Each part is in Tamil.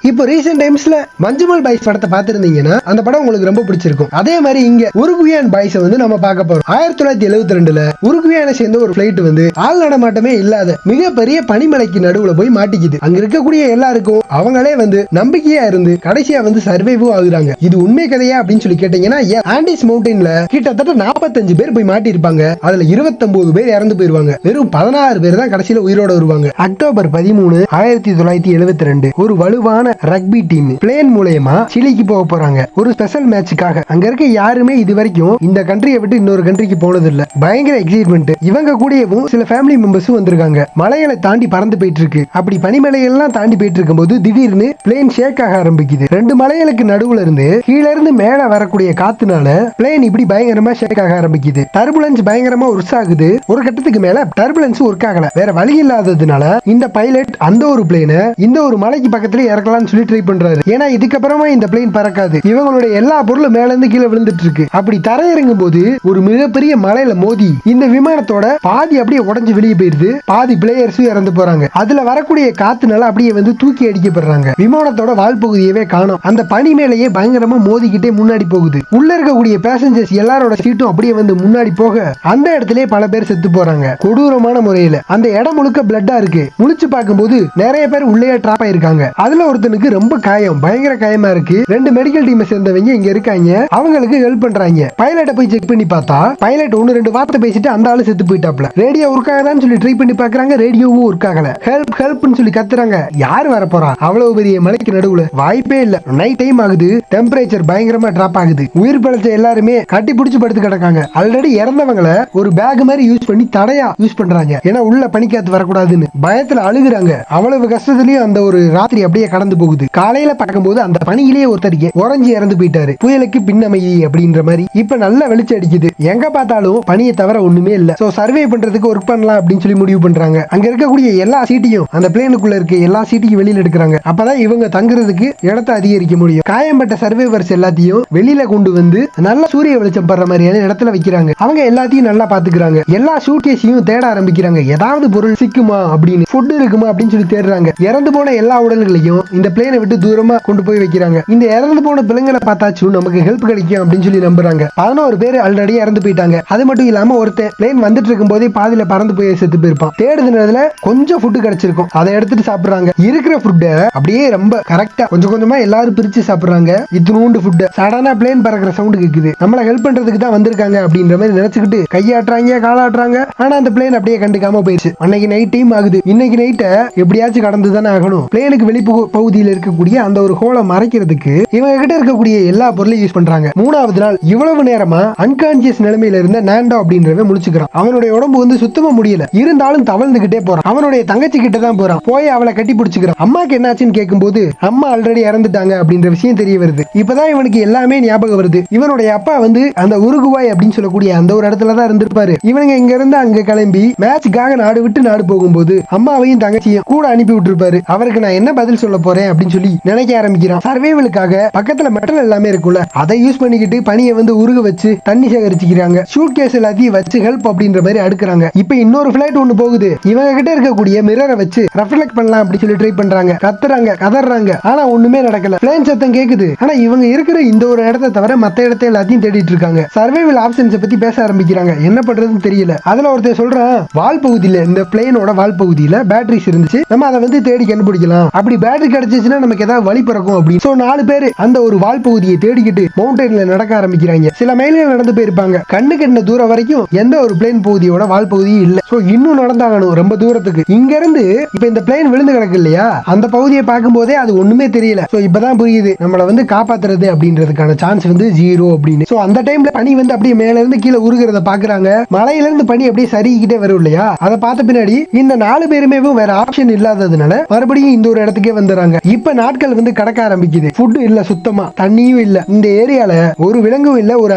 இப்போ ரீசெண்ட் டைம்ஸ்ல மஞ்சுமல் பாய்ஸ் படத்தை பார்த்திருந்தீங்கன்னா அந்த படம் உங்களுக்கு ரொம்ப பிடிச்சிருக்கும். அதே மாதிரி இங்க உருகுவியான் பாய்ஸ் வந்து நம்ம பார்க்க போறோம். 1972ல உருகுவியானை சேர்ந்த ஒரு பிளைட் வந்து ஆள் நடமாட்டமே இல்லாத மிகப்பெரிய பனிமலைக்கு நடுவுல போய் மாட்டிக்குது. அங்க இருக்கக்கூடிய எல்லாருக்கும் அவங்களே வந்து நம்பிக்கையா இருந்து கடைசியா வந்து சர்வைவும் ஆகுறாங்க. இது உண்மை கதையா அப்படின்னு சொல்லி கேட்டீங்கன்னா ஆண்டிஸ் மவுண்டன்ல கிட்டத்தட்ட 45 பேர் போய் மாட்டிருப்பாங்க. அதுல 29 பேர் இறந்து போயிருவாங்க. வெறும் 16 பேர் தான் கடைசியில உயிரோட வருவாங்க. அக்டோபர் 13, 1972 ஒரு வலுவான ரக்பி டீம் பிளேன் மூலமா சிலிக்கு போக போறாங்க ஒரு ஸ்பெஷல் மேட்சுக்காக. அங்க இருக்க யாருமே இது வரைக்கும் இந்த கண்ட்ரியை விட்டு இன்னொரு கண்ட்ரிக்கு போனது இல்ல. பயங்கர எக்ஸைட்மெண்ட். இவங்க கூடவும் சில ஃபேமிலி மெம்பர்ஸும் வந்திருக்காங்க. மலைகளை தாண்டி பறந்து போயிட்டு இருக்கு. அப்படி பனிமலைகள்லாம் தாண்டி போயிட்டு இருக்கும்போது திடீர்னு பிளேன் ஷேக் ஆக ஆரம்பிக்குது. 2 மலைகளுக்கு நடுவுல இருந்து கீழ இருந்து மேல வரக்கூடிய காத்துனால பிளேன் இப்படி பயங்கரமா ஷேக் ஆக ஆரம்பிக்குது. டர்புலன்ஸ் பயங்கரமா ஒர்க் ஆகுது. ஒரு கட்டத்துக்கு மேல டர்புலன்ஸ் ஒர்க் ஆகல. வேற வழி இல்லாததுனால இந்த பைலட் அந்த ஒரு பிளேனை இந்த ஒரு மலைக்கு பக்கத்துல இறக்கலாம் சொல்லி ட்ரை பண்றாரு. ஏன்னா இதுக்கப்புறமா இந்த பிளேன் பறக்காது. இவங்களுடைய எல்லா பொருளும் மேல இருந்து கீழே விழுந்துட்டு இருக்கு. அப்படி தரையிறங்கும் போது ஒரு மிகப்பெரிய மலையில மோதி இந்த விமானத்தோட பாதி அப்படியே உடைஞ்சு வெளியே போயிருது. பாதி பிளேயர்ஸும் இறந்து போறாங்க. அதுல வரக்கூடிய காத்துனால அப்படியே வந்து தூக்கி அடிக்கப்படுறாங்க. விமானத்தோட வால் பகுதியவே காணும். அந்த பனி மேலேயே பயங்கரமா மோதிக்கிட்டே முன்னாடி போகுது. உள்ள இருக்கக்கூடிய பேசஞ்சர்ஸ் எல்லாரோட சீட்டும் அப்படியே வந்து முன்னாடி போக அந்த இடத்திலே பல பேர் செத்து போறாங்க. கொடூரமான முறையில அந்த இடம் முழுக்க பிளட்டா இருக்கு. முழிச்சு பார்க்கும்போது நிறைய பேர் உள்ளே ட்ராப் ஆயிருக்காங்க. அதுல ஒருத்தனுக்கு ரொம்ப காயம், பயங்கர காயமா இருக்கு. 2 மெடிக்கல் டீமை சேர்ந்தவங்க இங்க இருக்காங்க. அவங்களுக்கு ஹெல்ப் பண்றாங்க. பைலட்டை போய் செக் பண்ணி பார்த்தா பைலட் 1-2 வார்த்தை பேசிட்டு அந்த ஆளு செத்து போயிட்டாப்ல. ரேடியோ ஒர்க் ஆகுதான்னு சொல்லி ட்ரை பண்ணி பாக்குறாங்க. ரேடியோவும் ஒர்க் ஆகல. ஹெல்ப் ஹெல்ப்னு சொல்லி கத்துறாங்க. யார் வர போறா அவ்வளவு பெரிய மலைக்கு நடுவுல? வாய்ப்பே இல்ல. நைட் டைம் ஆகுது. டெம்பரேச்சர் பயங்கரமா டிராப் ஆகுது. உயிர் பிழைச்ச எல்லாருமே கட்டி பிடிச்சு படுத்து கிடக்காங்க. ஆல்ரெடி இறந்தவங்களை ஒரு பேக் மாதிரி யூஸ் பண்ணி தடையா யூஸ் பண்றாங்க. ஏன்னா உள்ள பனிக்காத்து வரக்கூடாதுன்னு பயத்துல அழுகுறாங்க. அவ்வளவு கஷ்டத்திலயும் அந்த ஒரு ராத்திரி அப்படியே கடந்து போகுது. காலையில பார்க்கும்போது அந்த பனியிலேயே ஒருத்தர் உறைஞ்சி இறந்து போயிட்டாரு. புயலுக்கு பின்னமையி அப்படின்ற மாதிரி. இப்ப நல்ல வெளிச்சம் அடிக்குது. எங்க பார்த்தாலும் பனியை தவிர ஒண்ணுமே இல்ல. சோ சர்வே பண்றதுக்கு ஒர்க் பண்ணலாம் அப்படின்னு சொல்லி முடிவு பண்றாங்க. அங்க இருக்கக்கூடிய எல்லா சீட்டையும் அந்த பிளேனுக்குள்ள இருக்க எல்லா சீட்டையும் வெளியில எடுக்கிறாங்க. அப்பதான் இவங்க தங்குறதுக்கு இடத்தை அதிகரிக்க முடியும். காயம்பட்ட சர்வேவர்ஸ் எல்லாத்தையும் வெளியில கொண்டு வந்து நல்ல சூரிய வெளிச்சம் படுற மாதிரியான இடத்துல வைக்கிறாங்க. அவங்க எல்லாத்தையும் நல்லா பாத்துக்கிறாங்க. எல்லா சூட்கேஸையும் தேட ஆரம்பிக்கிறாங்க. ஏதாவது பொருள் சிக்குமா அப்படின்னு, ஃபுட் இருக்குமா அப்படின்னு சொல்லி தேடுறாங்க. இறந்து போன எல்லா உடல்களையும் இந்த பிளேனை விட்டு தூரமா கொண்டு போய் வைக்கிறாங்க. இந்த இறந்து போன பிள்ளைங்களை பார்த்தாச்சும் நமக்கு ஹெல்ப் கிடைக்கும் அப்படின்னு சொல்லி நம்புறாங்க. 11 பேர் ஆல்ரெடி இறந்து போயிட்டாங்க. அது மட்டும் இல்லாம ஒருத்தன் பிளேன் வந்துட்டு இருக்கும் போதே பாதியில பறந்து போய் செத்து போயிருப்பான். தேடுதுல கொஞ்சம் ஃபுட் கிடைச்சிருக்கும். அதை எடுத்துட்டு சாப்பிடுறாங்க. இருக்கிற ஃபுட்ட அப்படியே ரொம்ப கரெக்டா கொஞ்சம் கொஞ்சமா எல்லாரும் பிரிச்சு சாப்பிடுறாங்க. இத்தினூண்டு ஃபுட். சடனா பிளேன் பறக்கிற சவுண்ட் கேக்குது. நம்மள ஹெல்ப் பண்றதுக்கு தான் வந்திருக்காங்க அப்படின்ற மாதிரி நினைச்சுக்கிட்டு கையாட்டுறாங்க, காலாட்டுறாங்க. ஆனா அந்த பிளேன் அப்படியே கண்டுக்காம போயிடுச்சு. அன்னைக்கு நைட் டைம் ஆகுது. இன்னைக்கு நைட்ட எப்படியாச்சும் கடந்து தானே ஆகணும். பிளேனுக்கு வெளி பகுதியில் இருக்கக்கூடிய அந்த ஒரு ஹோலை மறைக்கிறதுக்கு இவங்க கிட்ட இருக்கக்கூடிய எல்லா பொருளையும் யூஸ் பண்றாங்க. 3வது நாள் இவ்வளவு நேரமா அன்கான்சியஸ் நிலைமையில இருந்த நாண்டோ அப்படின்றவன் முழிச்சுக்கிறான். அவனுடைய உடம்பு வந்து சுத்தமா முடியல. இருந்தாலும் தவழ்ந்துகிட்டே போறான். அவனுடைய தங்கச்சி கிட்ட தான் போறான். போய் அவளை கட்டி பிடிச்சுக்கிறான். அம்மாக்கு என்னாச்சுன்னு கேட்கும்போது அம்மா ஆல்ரெடி இறந்துட்டாங்க அப்படின்ற விஷயம் தெரிய வருது. இப்பதான் இவனுக்கு எல்லாமே ஞாபகம் வருது. இவனுடைய அப்பா வந்து அந்த உருகுவாய் அப்படின்னு சொல்லக்கூடிய அந்த ஒரு இடத்துல தான் இருந்திருப்பாரு. இவனுங்க இங்க இருந்து அங்க கிளம்பி மேட்சுக்காக நாடு விட்டு நாடு போகும்போது அம்மாவையும் தங்கச்சியும் கூட அனுப்பி விட்டுருப்பாரு. அவருக்கு நான் என்ன பதில் சொல்ல போறேன் அப்படின்னு சொல்லி நினைக்க ஆரம்பிக்கிறான். சர்வைவலுக்காக பக்கத்துல மெட்டல் எல்லாமே இருக்குல்ல, அதை யூஸ் பண்ணிக்கிட்டு பனியை வந்து உருக வச்சு தண்ணி சேகரிச்சுக்கிறாங்க. ஷூட் கேஸ் எல்லாத்தையும் வச்சு ஹெல்ப் அப்படின்ற மாதிரி அடுக்குறாங்க. இப்ப இன்னொரு பிளைட் ஒண்ணு போகுது. இவங்க கிட்ட இருக்கக்கூடிய மிரரை வச்சு ரெஃப்ளெக்ட் பண்ணலாம் அப்படின்னு சொல்லி ட்ரை பண்றாங்க. கத்துறாங்க, கதறாங்க. ஆனா ஒண்ணுமே நடக்கல. பிளேன் சத்தம் கேக்குது. ஆனா இவங்க இருக்கிற இந்த ஒரு இடத்தை தவிர மத்த இடத்தை எல்லாத்தையும் தேடிட்டு இருக்காங்க. சர்வைவல் ஆப்ஷன்ஸ் பத்தி பேச ஆரம்பிக்கிறாங்க. என்ன பண்றதுன்னு தெரியல. அதுல ஒருத்தர் சொல்றான், வால் பகுதியில இந்த பிளேனோட வால் பகுதியில பேட்டரிஸ் இருந்துச்சு. நம்ம அதை வந்து தேடி கண்டுபிடிக்கலாம். அப்படி பேட்டரி கிடைச்சிச்சுன்னா நமக்கு ஏதாவது வழி பிறக்கும் அப்படின்னு. சோ 4 பேர் அந்த ஒரு வால் பகுதியை தேடிக்கிட்டு மவுண்டன்ல நடக்க ஆரம்பிக்கிறாங்க. சில மைல்கள் நடந்து போயிருப்பாங்க. கண்ணு கெட்டின தூரம் வரைக்கும் எந்த ஒரு பிளேன் பகுதியோட வால் பகுதியும் இல்ல. சோ இன்னும் நடந்தாகணும் ரொம்ப தூரத்துக்கு. இங்க இருந்து இப்ப இந்த பிளேன் விழுந்து கிடக்கு இல்லையா, அந்த பகுதியை பார்க்கும் போதே அது ஒண்ணுமே தெரியல. சோ இப்பதான் புரியுது நம்மள வந்து காப்பாத்துறது அப்படின்றதுக்கான சான்ஸ் வந்து 0 அப்படின்னு. சோ அந்த டைம்ல பனி வந்து அப்படியே மேல இருந்து கீழே உருகிறத பாக்குறாங்க. மலையில இருந்து பனி அப்படியே சரிக்கிட்டே வரும் இல்லையா, அதை பார்த்த பின்னாடி இந்த 4 பேருமே வேற ஆப்ஷன் இல்லாததுனால மறுபடியும் இந்த ஒரு இடத்துக்கே வந்துடுறாங்க. இப்ப நாட்கள் வந்து கடக்க ஆரம்பிக்குது. ஃபுட் இல்ல, சுத்தமா தண்ணியும் இல்ல. இந்த ஏரியால ஒரு விலங்கும் இல்ல, ஒரு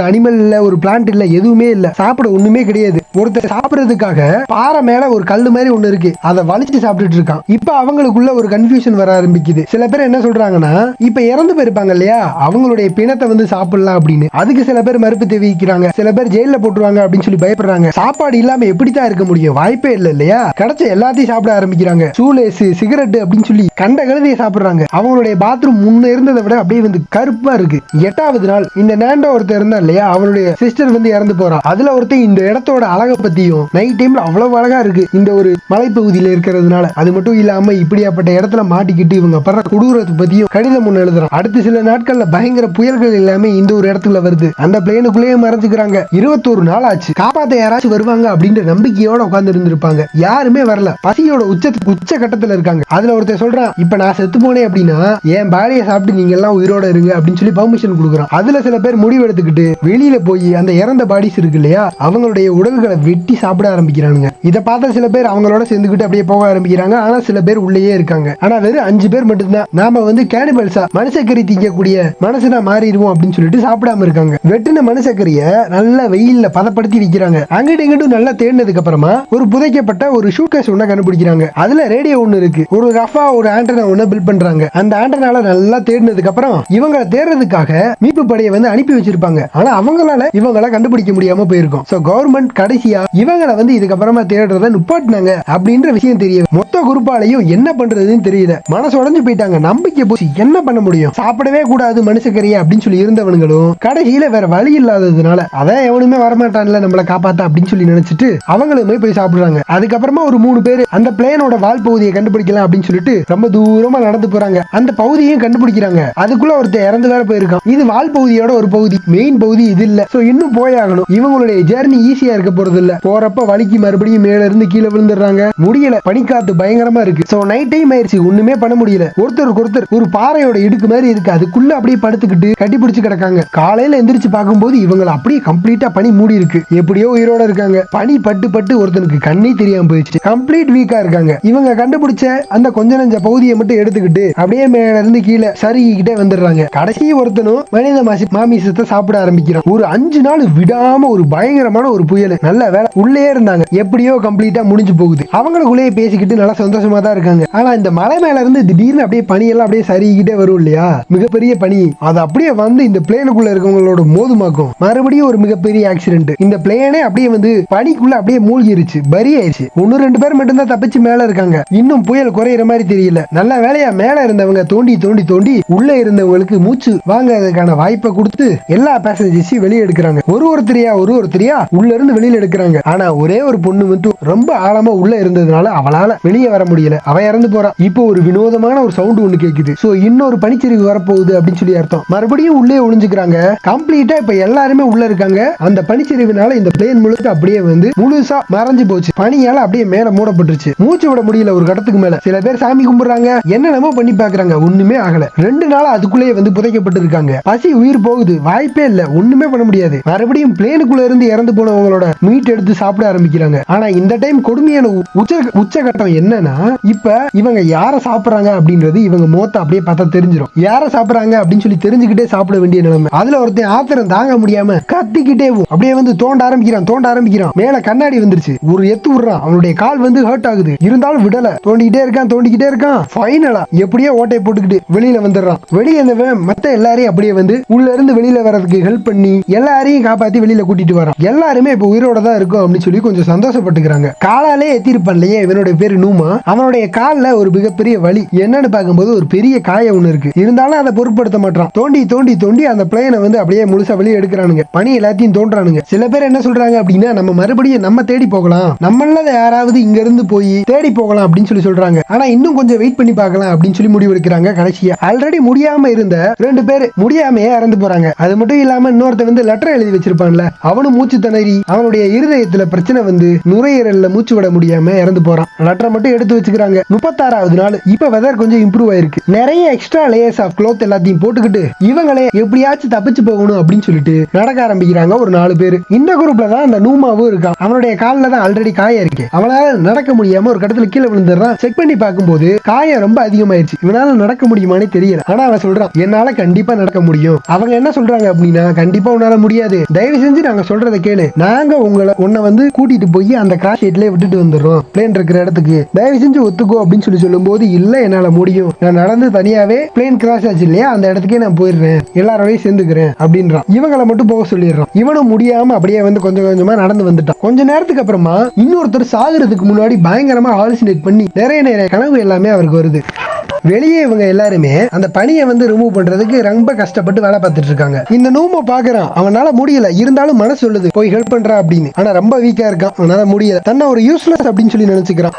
அனிமல் இல்ல, ஒரு பிளான்ட் இல்ல, எதுவுமே இல்ல. சாப்பிட ஒண்ணுமே கிடையாது. ஒருத்தர் சாப்பிடுறதுக்காக பாறை மேல ஒரு கல்லு மாதிரி ஒண்ணு இருக்கு. அதை வலிச்சு சாப்பிட்டுட்டு இருக்கான். இப்ப அவங்களுக்குள்ள ஒரு கன்ஃபியூஷன் வர ஆரம்பிக்குது. சில பேர் என்ன சொல்றாங்கன்னா, இப்ப இறந்து போயிருப்பாங்க இல்லையா, அவங்களுடைய பிணத்தை வந்து சாப்பிடலாம் அப்படின்னு. அதுக்கு சில பேர் மறுப்பு தெரிவிக்கிறாங்க. சில பேர் ஜெயில போட்டுருவாங்க அப்படின்னு சொல்லி பயப்படுறாங்க. சாப்பாடு இல்லாம எப்படித்தான் இருக்க முடியும்? வாய்ப்பே இல்ல இல்லையா. கிடைச்ச எல்லாத்தையும் சாப்பிட ஆரம்பிக்கிறாங்க. சூலேஸ், சிகரெட் அப்படின்னு சொல்லி கண்ட கண்ட கழுதையை சாப்பிடுறாங்க. அவங்களுடைய பாத்ரூம் முன்ன இருந்ததை விட அப்படியே வந்து கருப்பா இருக்கு. 8வது நாள் இந்த நாண்டோ ஒருத்தர் இருந்தா இல்லையா, அவனுடைய சிஸ்டர் வந்து இறந்து போறான். அதுல ஒருத்தர் இந்த இடத்தோட அழகை பத்தியும் நைட் டைம்ல அவ்வளவு அழகா இருக்கு இந்த ஒரு மலைப்பகுதியில இருக்கிறதுனால, அது மட்டும் இல்லாம இப்படியாப்பட்ட இடத்துல மாட்டிக்கிட்டு இவங்க படுற கொடூரத்தை பத்தியும் கடிதம் ஒண்ணு எழுதுறான். அடுத்த சில நாட்கள்ல பயங்கர புயல்கள் எல்லாமே இந்த ஒரு இடத்துல வருது. அந்த பிளேனுக்குள்ளேயே மறைஞ்சுக்கிறாங்க. 21 நாள் ஆச்சு. காப்பாத்த யாராச்சும் வருவாங்க அப்படின்ற நம்பிக்கையோட உட்கார்ந்து இருந்திருப்பாங்க. யாருமே வரல. பசியோட உச்ச கட்டத்துல இருக்காங்க. அதுல ஒருத்தர் சொல்றான், இப்ப நான் செத்து போனேன் அப்படின்னா என் பாடியை சாப்பிட்டு நீங்க எல்லாம் உயிரோட இருங்க அப்படின்னு சொல்லி பர்மிஷன் கொடுக்குறான். அதுல சில பேர் முடிவு எடுத்துக்கிட்டு வெளியில போய் அந்த இறந்த பாடிஸ் இருக்கு இல்லையா, அவங்களுடைய உடல்களை வெட்டி சாப்பிட ஆரம்பிக்கிறானுங்க. இதை பார்த்த சில பேர் அவங்களோட சேர்ந்துக்கிட்டு அப்படியே போக ஆரம்பிக்கிறாங்க. ஆனா சில பேர் உள்ளேயே இருக்காங்க. ஆனா வெறும் 5 பேர் மட்டும்தான் நாம வந்து கேனிபல்ஸா மனுஷக்கறி திங்கக்கூடிய மனுஷனா மாறிடுவோம் அப்படின்னு சொல்லிட்டு சாப்பிடாம இருக்காங்க. வெட்டின மனுஷக்கறிய நல்ல வெயில்ல பதப்படுத்தி வைக்கிறாங்க. அங்கிட்டு இங்கிட்டும் நல்லா தேடினதுக்கு அப்புறமா ஒரு புதைக்கப்பட்ட ஒரு ஷூட்கேஸ் ஒண்ணு கண்டுபிடிக்கிறாங்க. அதுல ரேடியோ ஒண்ணு இருக்கு. ஒரு ரஃபா ஒரு ஆண்டனா ஒண்ணு பில்ட் பண்றாங்க. அந்த ஆண்டனால நல்லா தேடினதுக்கு அப்புறம் இவங்களை தேடுறதுக்காக மீட்பு படையை வந்து அனுப்பி வச்சிருப்பாங்க. ஆனா அவங்களால இவங்களை கண்டுபிடிக்க முடியாம போயிருக்கும். சோ கவர்மெண்ட் கடைசியா இவங்களை வந்து இதுக்கப்புறமா தேடுறத நுப்பாட்டினாங்க அப்படின்ற விஷயம் தெரிய மொத்த குரூப்பாலையும் என்ன பண்றதுன்னு தெரியல. மனசு உடைஞ்சு போயிட்டாங்க. நம்பிக்கை போச்சு. என்ன பண்ண முடியும்? சாப்பிடவே கூடாது மனுஷக்கறியை அப்படின்னு சொல்லி இருந்தவனுங்களும் கடைசியில வேற வழி இல்லாததுனால அதான் எவனுமே வரமாட்டான்ல நம்மளை காப்பாத்த அப்படின்னு சொல்லி நினைச்சிட்டு அவங்களுமே போய் சாப்பிடுறாங்க. அதுக்கப்புறமா ஒரு 3 பேர் அந்த பிளேனோட வால் பகுதியை கண்டுபிடிக்கலாம் அப்படின்னு சொல்லிட்டு ரொம்ப தூரமா நடந்து போறாங்க. அந்த பகுதியையும் கண்டுபிடிக்கிறாங்க. அதுக்குள்ள ஒருத்தர் இறந்து வேற போயிருக்கான். இது வால் பகுதியோட ஒரு பகுதி, மெயின் பகுதி இது இல்ல. சோ இன்னும் போயாகணும். இவங்களுடைய ஜர்னி ஈஸியா இருக்க போறது இல்ல. போறப்ப வலிக்கு மறுபடியும் மேல இருந்து கீழே விழுந்துடுறாங்க. முடியல. பனிக்காத்து பயங்கரமா இருக்கு. சோ நைட் டைம் ஆயிருச்சு. ஒண்ணுமே பண்ண முடியல. ஒருத்தருக்கு ஒருத்தர் ஒரு பாறையோட இடுக்கு மாதிரி இருக்கு. அதுக்குள்ள அப்படியே படுத்துக்கிட்டு கட்டி பிடிச்சு கிடக்காங்க. காலையில எந்திரிச்சு பார்க்கும்போது இவங்களை அப்படியே கம்ப்ளீட்டா பனி மூடி இருக்கு. எப்படியோ உயிரோட இருக்காங்க. பனி பட்டு பட்டு ஒருத்தனுக்கு கண்ணே தெரியாம போயிடுச்சு. கம்ப்ளீட் வீக்கா இருக்காங்க. இவங்க கண்டுபிடிச்ச அந்த கொஞ்ச நஞ்ச பகுதியை மட்டும் எடுத்துக்கிட்டு அப்படியே மேல இருந்து கீழே சரிக்கிட்டே வந்துடுறாங்க. கடைசி ஒருத்தனும் மனித மாமிசத்தை சாப்பிட ஆரம்பிக்கிறான். ஒரு 5 நாள் விடாம ஒரு பயங்கரமான ஒரு புயல். நல்ல வேலை உள்ளே இருந்தாங்க. எப்படியோ கம்ப்ளீட்டா முடிஞ்சு போகுது. அவங்களுக்குள்ளேயே பேசிக்கிட்டு நல்லா சந்தோஷமா தான் இருக்காங்க. ஆனா இந்த மலை மேல இருந்து திடீர்னு அப்படியே பனியெல்லாம் அப்படியே சரிக்கிட்டே வரும் இல்லையா, மிகப்பெரிய பனி. அது அப்படியே வந்து இந்த பிளேனுக்குள்ள இருக்கவங்களோட மோதுமாக்கும். மறுபடியும் ஒரு மிகப்பெரிய ஆக்சிடென்ட். இந்த பிளேனே அப்படியே வந்து பனிக்குள்ள அப்படியே மூழ்கிருச்சு. பரி ஆயிடுச்சு. 1-2 பேர் மட்டும்தான் தப்பிச்சு மேல இருக்காங்க. இன்னும் புயல் குறையிற மாதிரி தெரியல. நல்ல வேலையா மேல இருந்தவங்க தோண்டி தோண்டி தோண்டி உள்ள இருந்தவங்களுக்கு மூச்சு வாங்கறதுக்கான வாய்ப்பை கொடுத்து எல்லா பேசஞ்சர்ஸையும் வெளியே எடுக்கிறாங்க. ஒருத்தரியா உள்ள இருந்து வெளியில எடுக்கிறாங்க. ஆனா ஒரே ஒரு பொண்ணு மட்டும் ரொம்ப ஆழமா உள்ள இருந்ததுனால அவளால வெளியே வர முடியல. அவ இறந்து போறா. இப்போ ஒரு வினோதமான ஒரு சவுண்ட் ஒண்ணு கேக்குது. சோ இன்னொரு பனிச்சரிவு வரப்போகுது அப்படின்னு சொல்லி அர்த்தம். மறுபடியும் உள்ளே ஒளிஞ்சுக்கிறாங்க. கம்ப்ளீட்டா இப்ப எல்லாருமே உள்ள இருக்காங்க. அந்த பனிச்சரிவுனால இந்த பிளேன் முழுக்க அப்படியே வந்து முழுசா மறைஞ்சு போச்சு. பனியால அப்படியே மேல மூடப்பட்டுருச்சு. மூச்சு விட முடியல ஒரு கடத்துக்கு மேல. சில பேர் சாமி கும்பிடுறாங்க. என்னென்னமோ பண்ணி பாக்குறாங்க. ஒண்ணுமே ஆகல. 2 நாள் அதுக்குள்ளேயே வந்து புதைக்கப்பட்டு இருக்காங்க. பசி உயிர் போகுது. வாய்ப்பே இல்ல. ஒண்ணுமே பண்ண முடியாது. மறுபடியும் பிளேனுக்குள்ள இருந்து இறந்து போனவங்களோட மீட் எடுத்து சாப்பிட ஆரம்பிக்கிறாங்க. ஆனா இந்த டைம் கொடுமையான உச்சகட்டம் என்னன்னா, இப்ப இவங்க யார சாப்பிடுறாங்க அப்படின்றது இவங்க மோத்த அப்படியே பார்த்தா தெரிஞ்சிடும். யார சாப்பிடுறாங்க அப்படின்னு சொல்லி தெரிஞ்சுக்கிட்டே சாப்பிட வேண்டிய நிலைமை. அதுல ஒருத்தன் ஆத்திரம் தாங்க முடியாம கத்திக்கிட்டே அப்படியே வந்து தோண்ட ஆரம்பிக்கிறான். மேல கண்ணாடி வந்துருச்சு. ஒரு எத்து விடுறான். அவனுடைய கால் வந்து ஹர்ட் ஆகுது. இருந்தாலும் விடல. தோண்டிக்கிட்டே இருக்கான். ஃபைனலா எப்படியோ ஓட்டையை போட்டுக்கிட்டு வெளியில வந்துடுறான். வெளியே மத்த எல்லாரையும் அப்படியே வந்து உள்ள இருந்து வெளியில வரதுக்கு ஹெல்ப் பண்ணி எல்லாரையும் காப்பாத்தி வெளியில கூட்டிட்டு வரான். எல்லாருமே இப்ப உயிரோட தான் இருக்கும் அப்படின்னு சொல்லி கொஞ்சம் சந்தோஷப்பட்டுக்கிறாங்க. காலாலே எத்திருப்பான் இல்லையே, இவனுடைய பேரு நூமா. அவனுடைய கால்ல ஒரு மிகப்பெரிய வலி. என்னன்னு பார்க்கும்போது ஒரு பெரிய காயம் ஒண்ணு இருக்கு. இருந்தாலும் அதை பொருட்படுத்த மாட்டான். தோண்டி அந்த பிளேனை வந்து அப்படியே முழுசா வெளியே எடுக்கிறானுங்க. பனி எல்லாத்தையும் தோன்றானுங்க. சில பேர் என்ன சொல்றாங்க அப்படின்னா, நம்ம மறுபடியும் நம்ம தேடி போகலாம், நம்மள யாராவது இங்க இருந்து போய் தேடி போகலாம் அப்படின்னு சொல்லி சொல்றாங்க. ஆனா இன்னும் கொஞ்சம் வெயிட் பண்ணி பார்க்கலாம் அப்படின்னு சொல்லி முடிவெடுக்கிறாங்க. கடைசியா ஆல்ரெடி முடியாம இருந்த 2 பேர் முடியாமையே இறந்து போறாங்க. அது மட்டும் இல்லாம இன்னொருத்த வந்து லெட்டர் எழுதி வச்சிருப்பான்ல, அவனும் மூச்சு திணறி அவனுடைய இருதயத்துல பிரச்சனை வந்து நுரையீரல்ல மூச்சு விட முடியாம இறந்து போறான். லெட்டரை மட்டும் எடுத்து வச்சுக்கிறாங்க. 36வது நாள். இப்ப வெதர் கொஞ்சம் இம்ப்ரூவ் ஆயிருக்கு. நிறைய எக்ஸ்ட்ரா லேயர்ஸ் ஆஃப் க்ளோத் எல்லாத்தையும் போட்டுக்கிட்டு இவங்களே எப்படியாச்சும் தப்பிச்சு போகணும் அப்படின்னு சொல்லிட்டு நடக்க ஆரம்பிக்கிறாங்க. ஒரு 4 பேர். இந்த குரூப்ல தான் அந்த நூமாவும் இருக்கான். அவனுடைய காலில் தான் ஆல்ரெடி காயம் இருக்கு. அவனால நடக்க முடியாம ஒரு கடத்துல கீழே விழுந்துடுறான். செக் பண்ணி பார்க்கும்போது காயம் ரொம்ப அதிகமாயிருச்சு. இவனால நடக்க முடியுமானே தெரியல. ஆனா அவன் சொல்றான், என்னால கண்டிப்பா நடக்க முடியும். அவங்க என்ன சொல்றாங்க அப்படின்னா, கண்டிப்பா உன்னால முடியாது, தயவு செஞ்சு நாங்க சொல்றதை கேளு, நாங்க உன்னை வந்து கூட்டிட்டு போய் அந்த கிராஷ் சைட்லயே விட்டுட்டு வந்துடுறோம் பிளேன் இருக்கிற இடத்துக்கு, தயவு செஞ்சு ஒத்துக்கோ அப்படின்னு சொல்லி சொல்லும் போது, இல்ல என்னால முடியும், நான் நடந்து தனியாவே பிளேன் கிராஷ் ஆச்சு இல்லையா அந்த இடத்துக்கே நான் போயிடுறேன், எல்லாரோடையும் சேர்ந்துக்கிறேன் அப்படின்றான். இவங்களை மட்டும் போக சொல்லிடுறான். இவனும் முடியாம அப்படியே வந்து கொஞ்சம் கொஞ்சமா நடந்து வந்துட்டான். கொஞ்ச நேரத்துக்கு அப்புறமா இன்னொருத்தர் சாகுறதுக்கு முன்னாடி பயங்கரமா ஹாலுசினேட் பண்ணி நிறைய கனவு எல்லாமே அவருக்கு வருது. வெளியே இவங்க எல்லாருமே அந்த பனியை வந்து ரிமூவ் பண்றதுக்கு ரொம்ப கஷ்டப்பட்டு வேலை பார்த்துட்டு இருக்காங்க. இந்த நூம பாக்குறான், அவனால முடியல, இருந்தாலும் மனசு சொல்லுது போய் ஹெல்ப் பண்றா அப்படின்னு. ஆனா ரொம்ப வீக்கா இருக்கான், அவனால முடியல. தன்னை ஒரு யூஸ்லெஸ் அப்படின்னு சொல்லி நினைச்சுக்கிறான்.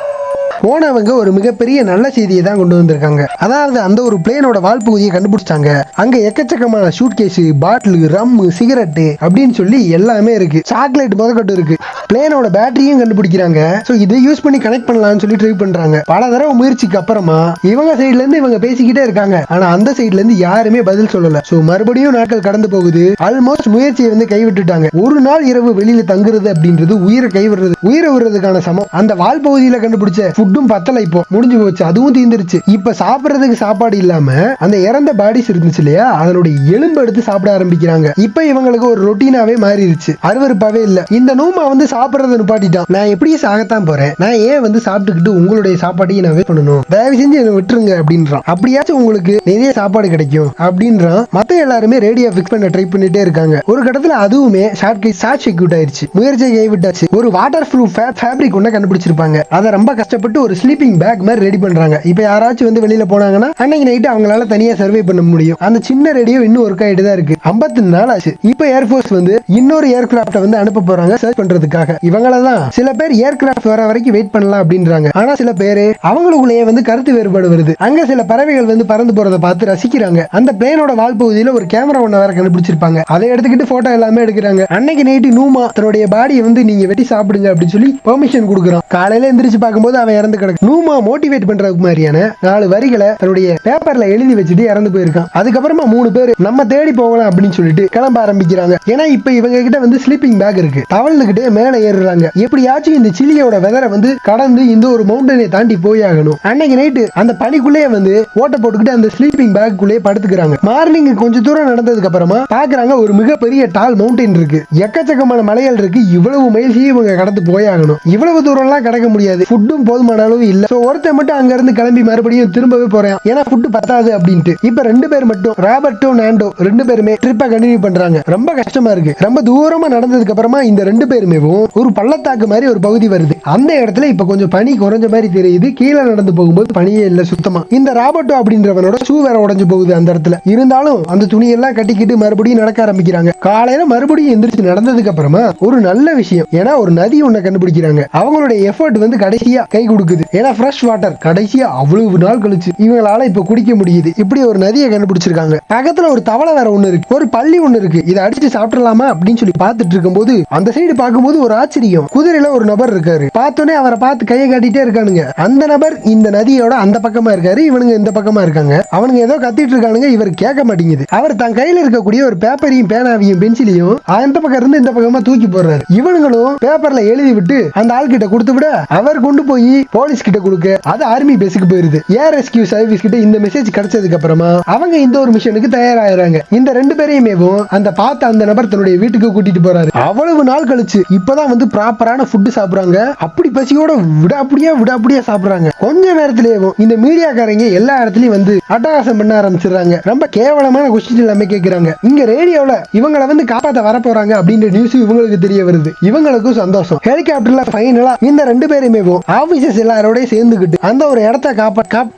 போனவங்க ஒரு மிகப்பெரிய நல்ல செய்தியை தான் கொண்டு வந்திருக்காங்க. அதாவது அந்த ஒரு பிளேனோட வால் பகுதியை கண்டுபிடிச்சாங்க. அங்க எக்கச்சக்கமான சூட் கேஸ், பாட்டில், ரம், சிகரெட் அப்படின்னு சொல்லி எல்லாமே இருக்கு. சாக்லேட் முதற்கட்டு இருக்கு. பிளேனோட பேட்டரியும் கண்டுபிடிக்கிறாங்க. சோ இதை யூஸ் பண்ணி கனெக்ட் பண்ணலாம்னு சொல்லி ட்ரை பண்றாங்க. பல தடவை முயற்சிக்கு அப்புறமா இவங்க சைட்ல இருந்து இவங்க பேசிக்கிட்டே இருக்காங்க. ஆனா அந்த சைட்ல இருந்து யாருமே பதில் சொல்லல. சோ மறுபடியும் நாட்கள் கடந்து போகுது. ஆல்மோஸ்ட் முயற்சியை வந்து கைவிட்டுட்டாங்க. ஒரு நாள் இரவு வெளியில தங்குறது அப்படின்றது உயிரை கைவிடுறது, உயிரை விடுறதுக்கான சமம். அந்த வால் பகுதியில கண்டுபிடிச்ச ஃபுட்டும் பத்தல, இப்போ முடிஞ்சு போச்சு, அதுவும் தீந்துருச்சு. இப்ப சாப்பிடுறதுக்கு சாப்பாடு இல்லாம அந்த இறந்த பாடிஸ் இருந்துச்சு இல்லையா, அதனுடைய எலும்பு எடுத்து சாப்பிட ஆரம்பிக்கிறாங்க. இப்ப இவங்களுக்கு ஒரு ரொட்டீனாவே மாறிடுச்சு, அருவருப்பாவே இல்ல. இந்த நூமா வந்து சாப்பிடுறத நிப்பாட்டிட்டான். நான் எப்படி சாகத்தான் போறேன், நான் ஏன் வந்து சாப்பிட்டுக்கிட்டு உங்களுடைய சாப்பாட்டையும் நான் பண்ணணும், தயவு செஞ்சு என்ன விட்டுருங்க அப்படின்றான். அப்படியாச்சும் உங்களுக்கு நிறைய சாப்பாடு கிடைக்கும் அப்படின்றான். மத்த எல்லாருமே ரேடியோ பிக்ஸ் பண்ண ட்ரை பண்ணிட்டே இருக்காங்க. ஒரு கட்டத்துல அதுவுமே ஷார்ட் சர்க்யூட் ஆயிருச்சு, முயற்சியை கைவிட்டாச்சு. ஒரு வாட்டர் ப்ரூஃப் ஃபேப்ரிக் ஒண்ணு கண்டுபிடிச்சிருப்பாங்க. அதை ரொம்ப கஷ்டப்பட்டு ஒரு ஸ்லீப்பிங் பேக் மாதிரி ரெடி பண்றாங்க. இப்ப யாராச்சும் வந்து வெளியில போனாங்கன்னா அன்னைக்கு நைட்டு அவங்களால தனியா சர்வே பண்ண முடியும். அந்த சின்ன ரேடியோ இன்னும் ஒர்க் ஆயிட்டு தான் இருக்கு. 54 நாள் ஆச்சு. இப்ப ஏர்ஃபோர்ஸ் வந்து இன்னொரு ஏர்கிராப்ட வந்து அனுப்ப போறாங்க சர்ச் பண்றதுக்காக. இவங்களதான் சில பேர் ஏர்கிராப்ட் வர வரைக்கும் வெயிட் பண்ணலாம் அப்படின்றாங்க. ஆனா சில பேரு அவங்களுக்குள்ளேயே வந்து கருத்து வேறுபாடு வருது. அங்க சில பறவைகள் வந்து பறந்து போறதை பார்த்து ரசிக்கிறாங்க. அந்த பிளேனோட வால் பகுதியில ஒரு கேமரா ஒண்ணு வேற கண்டுபிடிச்சிருப்பாங்க. அதை எடுத்துக்கிட்டு போட்டோ எல்லாமே எடுக்கிறாங்க. அன்னைக்கு நைட்டு நூமா தன்னுடைய பாடியை வந்து நீங்க வெட்டி சாப்பிடுங்க அப்படின்னு சொல்லி பெர்மிஷன் கொடுக்குறான். காலையில எந்திரிச்சு பார்க்கும்போது அவன் இறந்து கிடக்கு. நூமா மோட்டிவேட் பண்றதுக்கு மாதிரியான 4 வரிகளை தன்னுடைய பேப்பர்ல எழுதி வச்சுட்டு இறந்து போயிருக்கான். அதுக்கப்புறமா 3 பேர் நம்ம தேடி போகலாம் அப்படின்னு சொல்லிட்டு கிளம்ப ஆரம்பிக்கிறாங்க. ஏன்னா இப்ப இவங்க கிட்ட வந்து ஸ்லீப்பிங் பேக் இருக்கு. தவழ்ந்துகிட்டே மேல ஏறுறாங்க. எப்படியாச்சும் இந்த சிலியோட வெதரை வந்து கடந்து இந்த ஒரு மவுண்டனை தாண்டி போயாகணும். அன்னைக்கு நைட்டு அந்த பனிக்குள்ளேயே வந்து ஓட்ட போட்டுக்கிட்டு அந்த ஸ்லீப்பிங் பேக்குள்ளேயே படுத்துக்கிறாங்க. மார்னிங் கொஞ்சம் தூரம் நடந்ததுக்கு அப்புறமா பாக்குறாங்க ஒரு மிகப்பெரிய டால் மவுண்டன் இருக்கு. எக்கச்சக்கமான மலைகள் இருக்கு. இவ்வளவு மைல்ஸையும் இவங்க கடந்து போயாகணும். இவ்வளவு தூரம் எல்லாம் கடக்க முடியாது. ஃபுட்டும் போதுமான அளவு இல்ல. ஒருத்தர் மட்டும் அங்க இருந்து கிளம்பி மறுபடியும் திரும்பவே போறேன், ஏன்னா ஃபுட் பத்தாது அப்படின்ட்டு. இப்ப 2 பேர் மட்டும், ராபர்ட்டோ நாண்டோ 2 பேருமே ட்ரிப்பை கண்டினியூ பண்றாங்க. ரொம்ப கஷ்டமா இருக்கு. ரொம்ப தூரமா நடந்ததுக்கு அப்புறமா இந்த 2 பேருமே ஒரு பள்ளத்தாக்கு மாதிரி ஒரு பகுதி வருது. அந்த இடத்துல இப்ப கொஞ்சம் பனி குறைஞ்ச மாதிரி தெரியுது. கீழே நடந்து போகும்போது பனியே இல்ல சுத்தமா. இந்த ராபர்ட்டோ அப்படின்றவனோட ஷூ வேற உடைஞ்சு போகுது அந்த இடத்துல. இருந்தாலும் அந்த துணியெல்லாம் கட்டிக்கிட்டு மறுபடியும் நடக்க ஆரம்பிக்கிறாங்க. காலையில மறுபடியும் எந்திரிச்சு நடந்ததுக்கு அப்புறமா ஒரு நல்ல விஷயம், ஏன்னா ஒரு நதி ஒண்ணு கண்டுபிடிக்கிறாங்க. அவங்களுடைய எஃபர்ட் வந்து கடைசியா கை கொடுக்குது. ஏன்னா ஃப்ரெஷ் வாட்டர் கடைசியா அவ்வளவு நாள் கழிச்சு இவங்களால இப்ப குடிக்க முடியுது. இப்படி ஒரு நதியை கண்டுபிடிச்சிருக்காங்க. பக்கத்துல ஒரு தவளை வேற ஒண்ணு இருக்கு, ஒரு பள்ளி ஒண்ணு இருக்கு. இதை அடிச்சு சாப்பிடலாமா அப்படின்னு சொல்லி பார்த்துட்டு இருக்கும்போது அந்த சைடு பார்க்கும்போது ஒரு ஆச்சரியம். குதிரையில ஒரு நபர் இருக்காரு. பார்த்தோன்னே அவரை பார்த்து கையை காட்டிட்டே இருக்கானுங்க. அந்த நபர் இந்த நதியோட அந்த பக்கமா இருக்காரு, இவனுங்க இந்த பக்கமா இருக்காங்க. அவனுங்க ஏதோ கத்திட்டு இருக்கானுங்க, இவர் கேட்க மாட்டேங்குது. அவர் தன் கையில இருக்கக்கூடிய ஒரு பேப்பரையும் பேனாவையும் பென்சிலையும் அந்த பக்கம் இருந்து இந்த பக்கமா தூக்கி போடுறாரு. இவனுங்களும் பேப்பர்ல எழுதி விட்டு அந்த ஆள் கிட்ட கொடுத்து விட அவர் கொண்டு போய் போலீஸ் கிட்ட கொடுக்க அது ஆர்மி பேஸுக்கு போயிருது. ஏர் ரெஸ்கியூ சர்வீஸ் கிட்ட இந்த மெசேஜ் கிடைச்சதுக்கு அப்புறமா அவங்க இந்த ஒரு மிஷனுக்கு தயாராகிறாங்க. இந்த 2 பேரையுமே அந்த பார்த்த அந்த நபர் தன்னுடைய வீட்டுக்கு கூட்டிட்டு போறாரு. அவ்வளவு நாள் கழிச்சு இப்பதான் வந்து ப்ராப்பரான ஃபுட் சாப்பிடுறாங்க. அப்படி பசியோட விடாப்படியா சாப்பிடுறாங்க. கொஞ்ச நேரத்திலேயே இந்த மீடியாக்காரங்க எல்லா இடத்துலயும் வந்து அட்டகாசம் பண்ண ஆரம்பிச்சிடுறாங்க. ரொம்ப கேவலமான கொஸ்டின் எல்லாமே கேட்கிறாங்க. இங்க ரேடியோல இவங்களை வந்து காப்பாத்த வர போறாங்க அப்படின்ற நியூஸ் இவங்களுக்கு தெரிய வருது. இவங்களுக்கும் சந்தோஷம். ஹெலிகாப்டர்ல ஃபைனலா இந்த 2 பேருமே ஆபீசர்ஸ் எல்லாரோட சேர்ந்துகிட்டு அந்த ஒரு இடத்த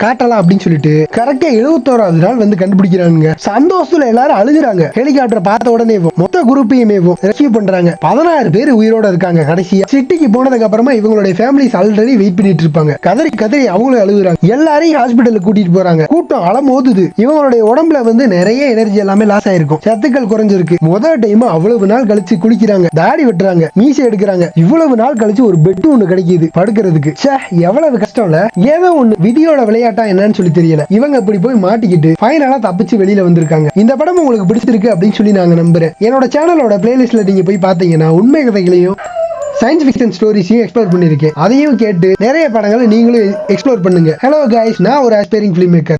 காட்டலாம் அப்படின்னு சொல்லிட்டு கரெக்டா 71வது நாள் வந்து கண்டுபிடிக்கிறாங்க. சந்தோஷத்துல எல்லாரும் அழுகுறாங்க. ஹெலிகாப்டர் பார்த்த உடனே மொத்த குரூப்பையுமே ரெஸ்கியூ பண்றாங்க. 16 பேர் உயிரோட இருக்காங்க. கடைசியா சிட்டிக்கு போனதுக்கு அப்புறமா இவங்களுடைய ஃபேமிலிஸ் ஆல்ரெடி வெயிட் பண்ணிட்டு இருப்பாங்க. கதறி அவங்களும் அழுகுறாங்க. எல்லாரையும் ஹாஸ்பிட்டலுக்கு கூட்டிட்டு போறாங்க. கூட்டம் அலமோதுது. இவங்களுடைய உடம்புல வந்து நிறைய எனர்ஜி எல்லாமே லாஸ் ஆயிருக்கும். சத்துக்கள் குறைஞ்சிருக்கு. முதல் டைம் அவ்வளவு நாள் கழிச்சு குளிக்கிறாங்க, தாடி வெட்டுறாங்க, மீசை எடுக்கிறாங்க. இவ்வளவு நாள் கழிச்சு ஒரு பெட் ஒண்ணு கிடைக்குது படுக்கிறதுக்கு. எவ்வளவு கஷ்டம் இல்ல. ஏதோ ஒண்ணு விதியோட விளையாட்டா என்னன்னு சொல்லி தெரியல. இவங்க இப்படி போய் மாட்டிக்கிட்டு ஃபைனலா தப்பிச்சு வெளியில வந்திருக்காங்க. இந்த படம் உங்களுக்கு பிடிச்சிருக்கு அப்படின்னு சொல்லி நாங்க நம்புறேன். என்னோட சேனலோட பிளேலிஸ்ட்ல நீங்க போய் பாத்தீங்கன்னா உண்மை கதைகளையும் சயின்ஸ் ஃபிக்ஷன் ஸ்டோரிஸையும் எக்ஸ்ப்ளோர் பண்ணிருக்கேன். அதையும் கேட்டு நிறைய படங்களை நீங்களும் எக்ஸ்ப்ளோர் பண்ணுங்க. ஹலோ கைஸ், நான் ஒரு ஆஸ்பைரிங் ஃபிலிம் மேக்கர்.